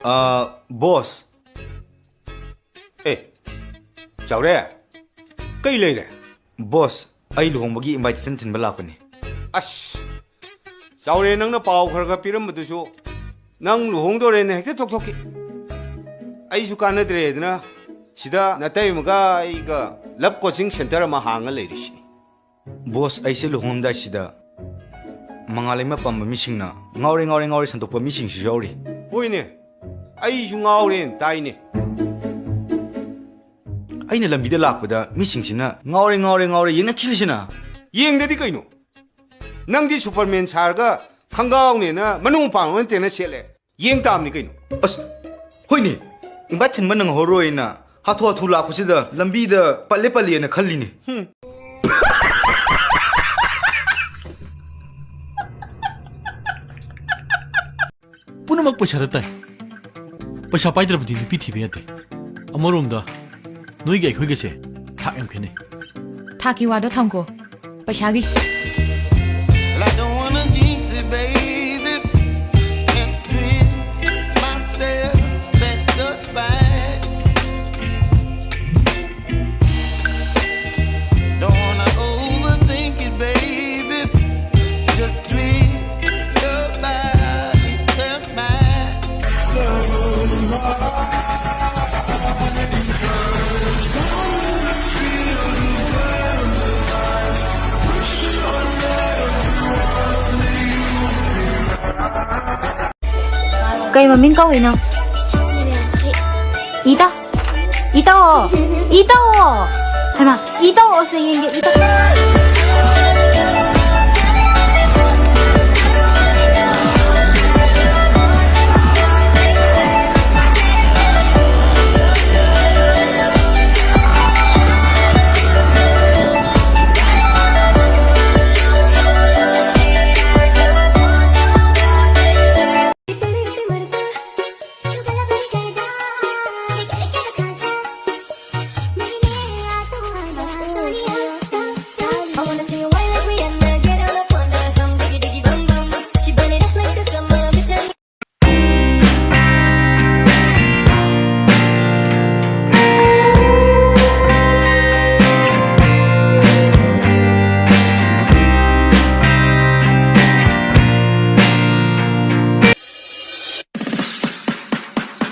boss. Chaure, kai leire. Boss, ai luhongbagi invitation thinba lakpani. Ash. Chaure nang na pau khar piram madusu. Nang luhongdore ne hekte thok thoki. Ai su kanadre dna. Sida natai muga iga lab coaching center ma hanga leiri shini. Boss, ai se luhongda sida mangalai ma pamba misingna ngauri santokpa mising su yauri. Hoine. Ai su ngauren taine. Aina lambida lakpada misingsina ngauri yena khirisina. Yengdadi kaino. Nangdi Superman sarga khanggaune na manung pangwan tena chele. Yeng tamni kaino. As hoine invite thinba nang horoina hathu lakpasida lambida palle na khallini. पुनमक पैसा ताई पैसा पाइद्रबदी नुपी थिबे याते अमरोमदा नोइगे अखोइगेसे थाक M खेने थाकी वादो थमको पैसागी I don't wanna jinx it, baby. Can't twist myself at the spine. Don't wanna overthink it, baby. It's just twist your body and mine. Kay maming kau ina. Ita. Ita o. Hama, ita o sa yenge ita.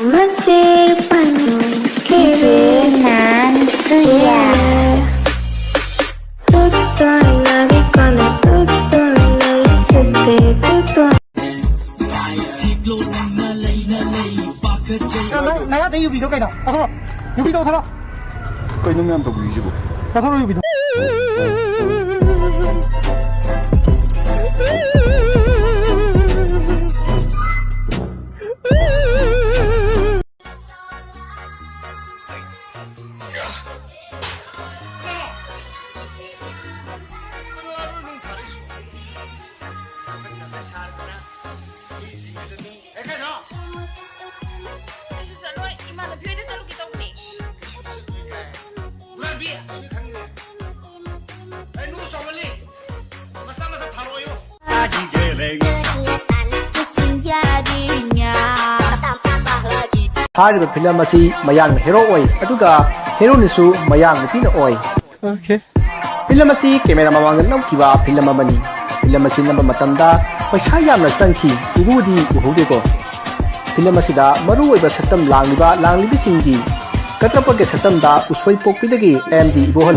Masih penuh keinginan saya. Tutup lagi kena tutup lagi sesi tutup. 나야 내 유비도 깨나. 가서 유비도 살아. 끊으면 더 위지고. 가서 유비도. 하리바 필름 아시 마양 헤로 오이 아두가 헤로니수 마양 누피나 오이 오케이 필름 아시 카메라 마망 나우키바 필름 아마니 필름 아시 넘바 마tamda पैसा यामना चंखी उगुदी उहुदेको film असिदा मरु ओइबा सतम लांगलिबि सिंगी कत्रपके सतमदा उसोइ पोकपिदगी MD Ibohal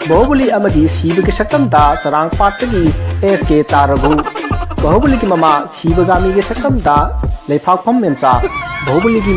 Baahubali अमदी सीबगे सतमदा चरांग पाटगी SK तारगु Baahubali की mama सीबगामी के सतमदा लेफाकफम मेमचा बाहुबली की